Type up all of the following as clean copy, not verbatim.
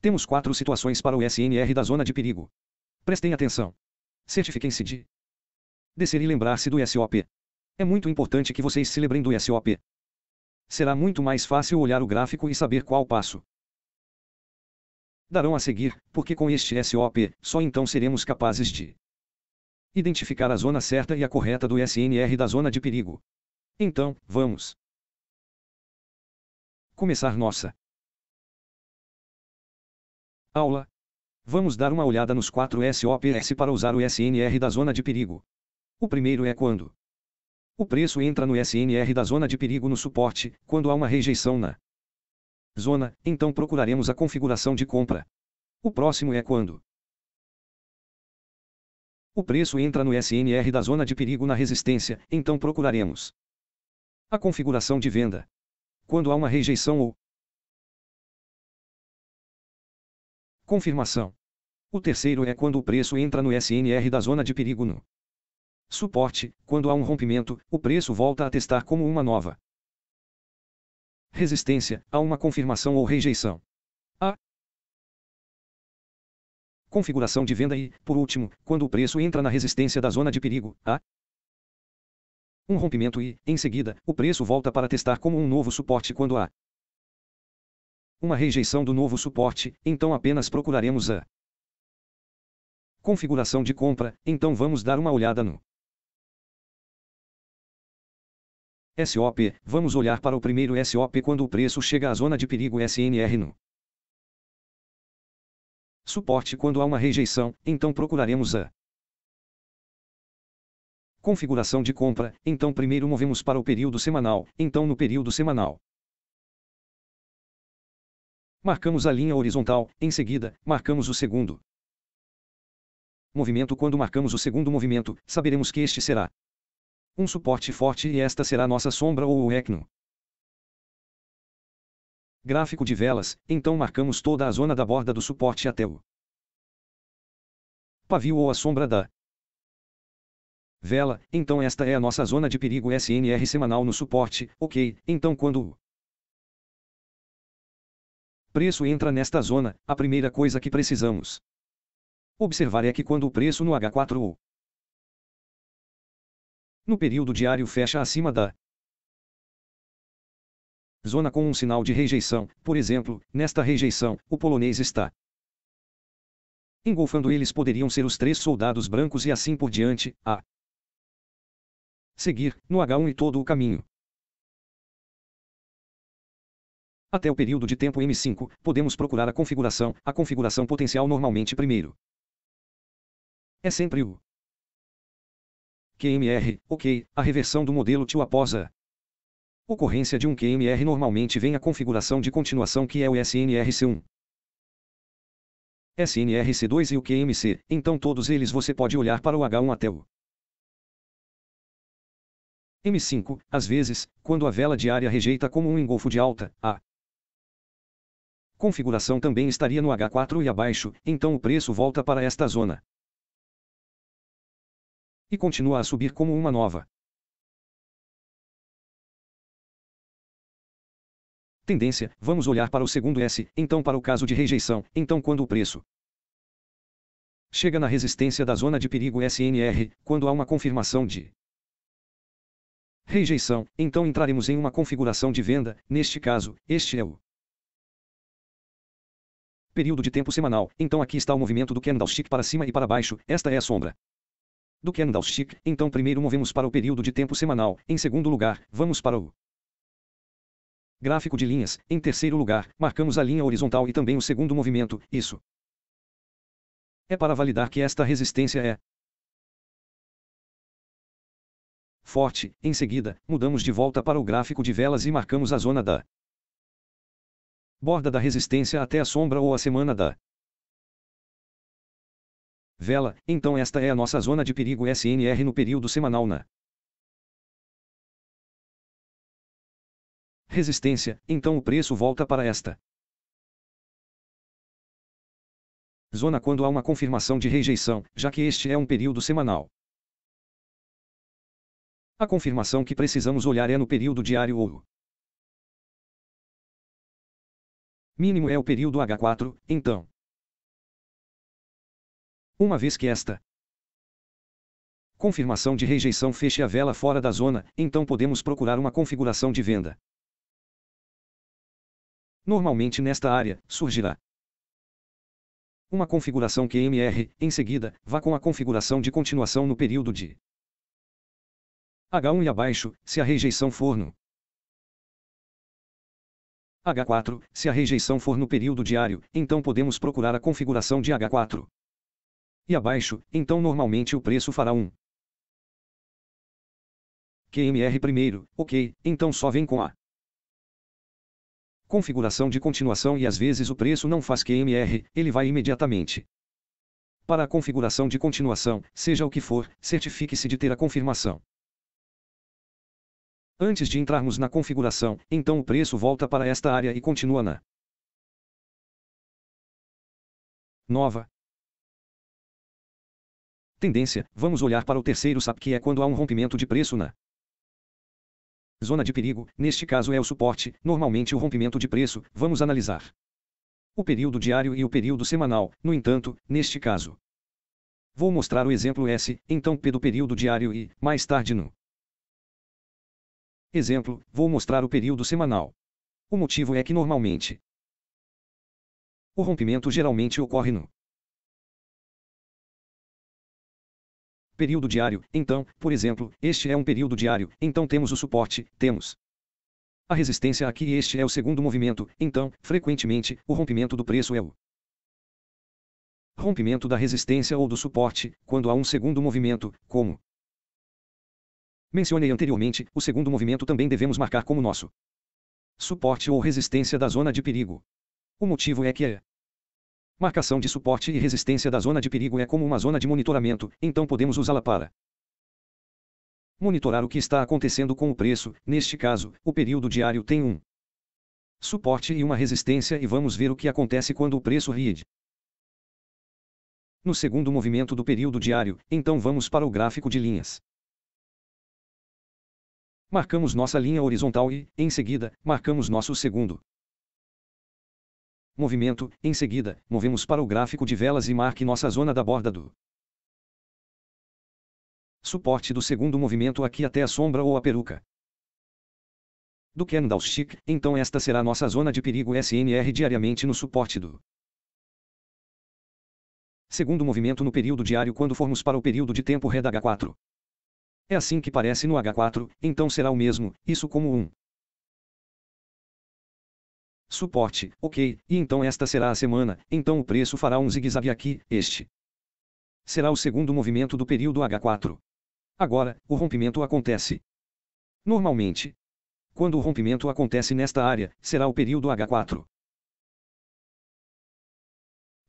Temos 4 situações para o SNR da zona de perigo. Prestem atenção. Certifiquem-se de descer e lembrar-se do SOP. É muito importante que vocês se lembrem do SOP. Será muito mais fácil olhar o gráfico e saber qual passo darão a seguir, porque com este SOP, só então seremos capazes de identificar a zona certa e a correta do SNR da zona de perigo. Então, vamos começar nossa aula. Vamos dar uma olhada nos 4 SOPs para usar o SNR da zona de perigo. O primeiro é quando o preço entra no SNR da zona de perigo no suporte, quando há uma rejeição na zona, então procuraremos a configuração de compra. O próximo é quando o preço entra no SNR da zona de perigo na resistência, então procuraremos a configuração de venda. Quando há uma rejeição ou confirmação. O terceiro é quando o preço entra no SNR da zona de perigo no suporte, quando há um rompimento, o preço volta a testar como uma nova resistência, há uma confirmação ou rejeição. A configuração de venda e, por último, quando o preço entra na resistência da zona de perigo, há um rompimento e, em seguida, o preço volta para testar como um novo suporte quando há uma rejeição do novo suporte, então apenas procuraremos a configuração de compra, então vamos dar uma olhada no SOP, vamos olhar para o primeiro SOP quando o preço chega à zona de perigo SNR no suporte quando há uma rejeição, então procuraremos a configuração de compra, então primeiro movemos para o período semanal, então no período semanal marcamos a linha horizontal, em seguida, marcamos o segundo movimento. Quando marcamos o segundo movimento, saberemos que este será um suporte forte e esta será nossa sombra ou o EC no gráfico de velas, então marcamos toda a zona da borda do suporte até o pavio ou a sombra da vela, então esta é a nossa zona de perigo SNR semanal no suporte, ok, então quando o preço entra nesta zona, a primeira coisa que precisamos observar é que quando o preço no H4 ou no período diário fecha acima da zona com um sinal de rejeição, por exemplo, nesta rejeição, o polonês está engolfando. Eles poderiam ser os 3 soldados brancos e assim por diante, a seguir, no H1 e todo o caminho até o período de tempo M5, podemos procurar a configuração potencial normalmente primeiro é sempre o QMR, ok, a reversão do modelo TIL após a ocorrência de um QMR normalmente vem a configuração de continuação que é o SNRC1, SNRC2 e o QMC, então todos eles você pode olhar para o H1 até o M5, às vezes, quando a vela diária rejeita como um engolfo de alta, a configuração também estaria no H4 e abaixo, então o preço volta para esta zona e continua a subir como uma nova tendência. Vamos olhar para o segundo S, então para o caso de rejeição, então quando o preço chega na resistência da zona de perigo SNR, quando há uma confirmação de rejeição, então entraremos em uma configuração de venda, neste caso, este é o período de tempo semanal, então aqui está o movimento do candlestick para cima e para baixo, esta é a sombra do candlestick, então primeiro movemos para o período de tempo semanal, em segundo lugar, vamos para o gráfico de linhas, em terceiro lugar, marcamos a linha horizontal e também o segundo movimento, isso é para validar que esta resistência é forte. Em seguida, mudamos de volta para o gráfico de velas e marcamos a zona da borda da resistência até a sombra ou a semana da vela, então esta é a nossa zona de perigo SNR no período semanal na resistência, então o preço volta para esta zona quando há uma confirmação de rejeição, já que este é um período semanal. A confirmação que precisamos olhar é no período diário ou mínimo é o período H4, então. Uma vez que esta confirmação de rejeição feche a vela fora da zona, então podemos procurar uma configuração de venda. Normalmente nesta área, surgirá uma configuração QMR, em seguida, vá com a configuração de continuação no período de H1 e abaixo, se a rejeição for no H4, se a rejeição for no período diário, então podemos procurar a configuração de H4. E abaixo, então normalmente o preço fará um QMR primeiro, ok, então só vem com a configuração de continuação e às vezes o preço não faz QMR, ele vai imediatamente para a configuração de continuação, seja o que for, certifique-se de ter a confirmação. Antes de entrarmos na configuração, então o preço volta para esta área e continua na nova tendência. Vamos olhar para o terceiro SAP, que é quando há um rompimento de preço na zona de perigo, neste caso é o suporte, normalmente o rompimento de preço. Vamos analisar o período diário e o período semanal. No entanto, neste caso, vou mostrar o exemplo S, então P do período diário e, mais tarde no exemplo, vou mostrar o período semanal. O motivo é que normalmente o rompimento geralmente ocorre no período diário. Então, por exemplo, este é um período diário, então temos o suporte, temos a resistência aqui e este é o segundo movimento, então, frequentemente, o rompimento do preço é o rompimento da resistência ou do suporte, quando há um segundo movimento, como mencionei anteriormente, o segundo movimento também devemos marcar como nosso suporte ou resistência da zona de perigo. O motivo é que a marcação de suporte e resistência da zona de perigo é como uma zona de monitoramento, então podemos usá-la para monitorar o que está acontecendo com o preço. Neste caso, o período diário tem um suporte e uma resistência e vamos ver o que acontece quando o preço reage no segundo movimento do período diário. Então vamos para o gráfico de linhas. Marcamos nossa linha horizontal e, em seguida, marcamos nosso segundo movimento. Em seguida, movemos para o gráfico de velas e marque nossa zona da borda do suporte do segundo movimento aqui até a sombra ou a peruca do candlestick. Então esta será nossa zona de perigo SNR diariamente no suporte do segundo movimento no período diário quando formos para o período de tempo red H4. É assim que parece no H4, então será o mesmo, isso como um suporte, ok, e então esta será a semana, então o preço fará um zigue-zague aqui, este será o segundo movimento do período H4. Agora, o rompimento acontece normalmente. Quando o rompimento acontece nesta área, será o período H4.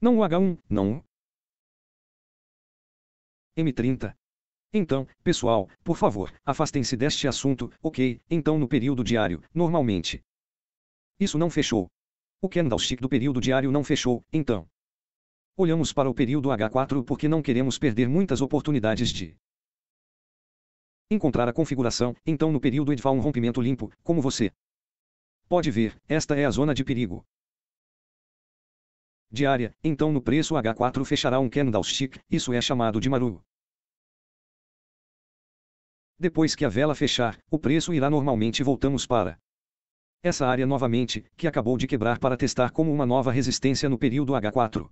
Não o H1, não. M30. Então, pessoal, por favor, afastem-se deste assunto, ok? Então no período diário, normalmente isso não fechou. O candlestick do período diário não fechou, então olhamos para o período H4 porque não queremos perder muitas oportunidades de encontrar a configuração. Então no período EDFA um rompimento limpo, como você pode ver, esta é a zona de perigo diária, então no preço H4 fechará um candlestick, isso é chamado de Maru. Depois que a vela fechar, o preço irá normalmente voltamos para essa área novamente, que acabou de quebrar para testar como uma nova resistência no período H4.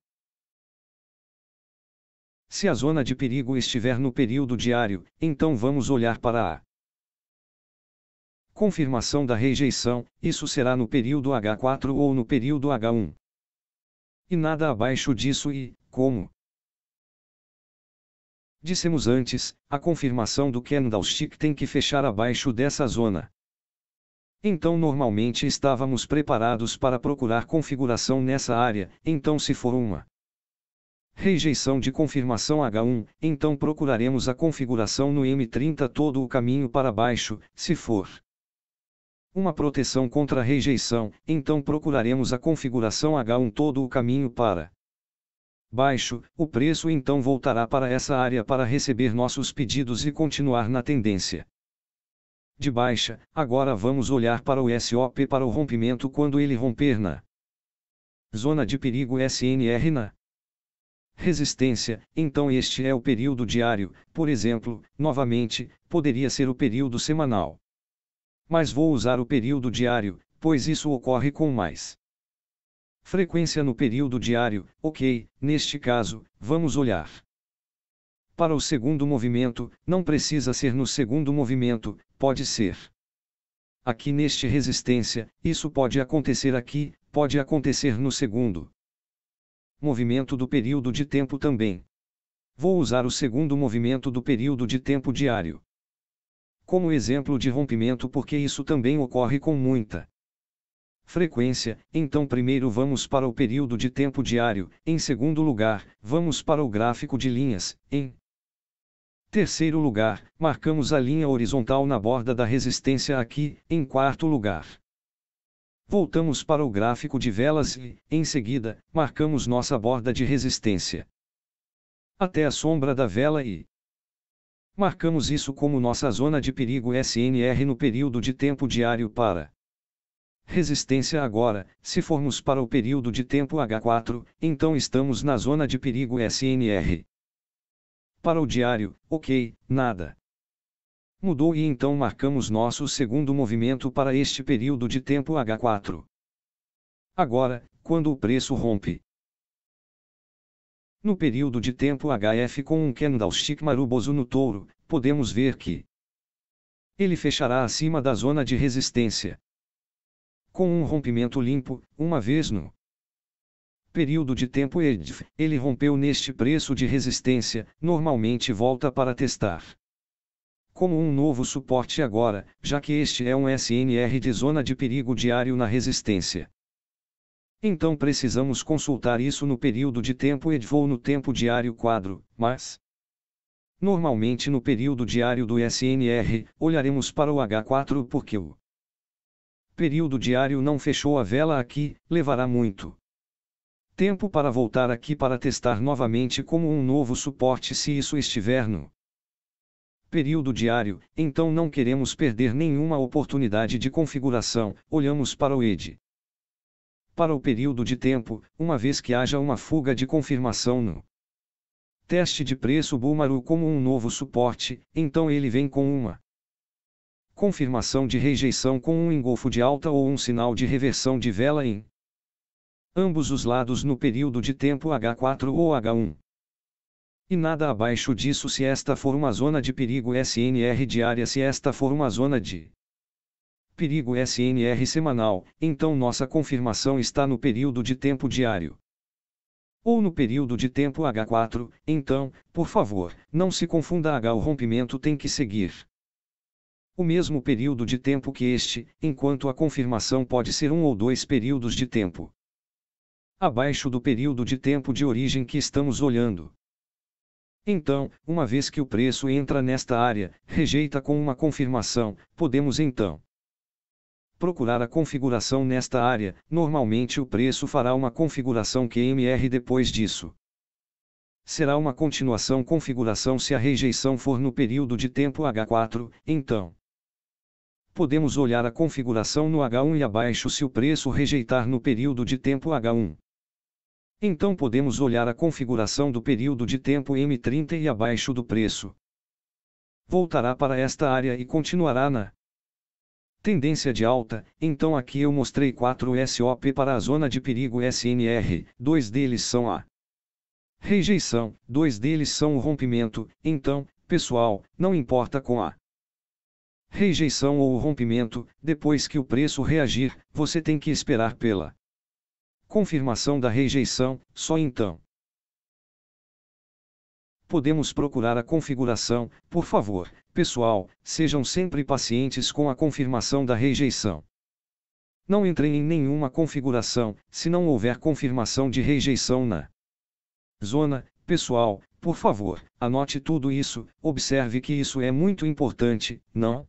Se a zona de perigo estiver no período diário, então vamos olhar para a confirmação da rejeição, isso será no período H4 ou no período H1. E nada abaixo disso e, como dissemos antes, a confirmação do candlestick tem que fechar abaixo dessa zona. Então normalmente estávamos preparados para procurar configuração nessa área, então se for uma rejeição de confirmação H1, então procuraremos a configuração no M30 todo o caminho para baixo. Se for uma proteção contra rejeição, então procuraremos a configuração H1 todo o caminho para baixo. O preço então voltará para essa área para receber nossos pedidos e continuar na tendência de baixa. Agora vamos olhar para o SOP para o rompimento quando ele romper na Zona de perigo SNR na resistência, então este é o período diário, por exemplo, novamente, poderia ser o período semanal. Mas vou usar o período diário, pois isso ocorre com mais frequência no período diário, ok, neste caso, vamos olhar. Para o segundo movimento, não precisa ser no segundo movimento, pode ser aqui neste resistência, isso pode acontecer aqui, pode acontecer no segundo movimento do período de tempo também. Vou usar o segundo movimento do período de tempo diário como exemplo de rompimento porque isso também ocorre com muita frequência. Então primeiro vamos para o período de tempo diário, em segundo lugar, vamos para o gráfico de linhas, em terceiro lugar, marcamos a linha horizontal na borda da resistência aqui, em quarto lugar. Voltamos para o gráfico de velas e, em seguida, marcamos nossa borda de resistência até a sombra da vela e marcamos isso como nossa zona de perigo SNR no período de tempo diário para resistência agora. Se formos para o período de tempo H4, então estamos na zona de perigo SNR. Para o diário, ok, nada mudou e então marcamos nosso segundo movimento para este período de tempo H4. Agora, quando o preço rompe no período de tempo HF com um candlestick maruboso no touro, podemos ver que ele fechará acima da zona de resistência com um rompimento limpo, uma vez no período de tempo EDF, ele rompeu neste preço de resistência, normalmente volta para testar como um novo suporte agora, já que este é um SNR de zona de perigo diário na resistência. Então precisamos consultar isso no período de tempo EDF ou no tempo diário quadro, mas normalmente no período diário do SNR, olharemos para o H4 porque o período diário não fechou a vela aqui, levará muito tempo para voltar aqui para testar novamente como um novo suporte se isso estiver no período diário, então não queremos perder nenhuma oportunidade de configuração, olhamos para o ED. Para o período de tempo, uma vez que haja uma fuga de confirmação no teste de preço Bulmaru como um novo suporte, então ele vem com uma confirmação de rejeição com um engolfo de alta ou um sinal de reversão de vela em ambos os lados no período de tempo H4 ou H1. E nada abaixo disso se esta for uma zona de perigo SNR diária. Se esta for uma zona de perigo SNR semanal, então nossa confirmação está no período de tempo diário ou no período de tempo H4, então, por favor, não se confunda H. O rompimento tem que seguir o mesmo período de tempo que este, enquanto a confirmação pode ser um ou dois períodos de tempo abaixo do período de tempo de origem que estamos olhando. Então, uma vez que o preço entra nesta área, rejeita com uma confirmação, podemos então procurar a configuração nesta área. Normalmente o preço fará uma configuração QMR depois disso. Será uma continuação configuração se a rejeição for no período de tempo H4, então podemos olhar a configuração no H1 e abaixo se o preço rejeitar no período de tempo H1. Então podemos olhar a configuração do período de tempo M30 e abaixo do preço voltará para esta área e continuará na tendência de alta. Então aqui eu mostrei 4 SOP para a zona de perigo SNR, 2 deles são a rejeição, 2 deles são o rompimento. Então, pessoal, não importa com a rejeição ou o rompimento, depois que o preço reagir, você tem que esperar pela confirmação da rejeição, só então podemos procurar a configuração. Por favor, pessoal, sejam sempre pacientes com a confirmação da rejeição. Não entrem em nenhuma configuração, se não houver confirmação de rejeição na zona. Pessoal, por favor, anote tudo isso, observe que isso é muito importante, não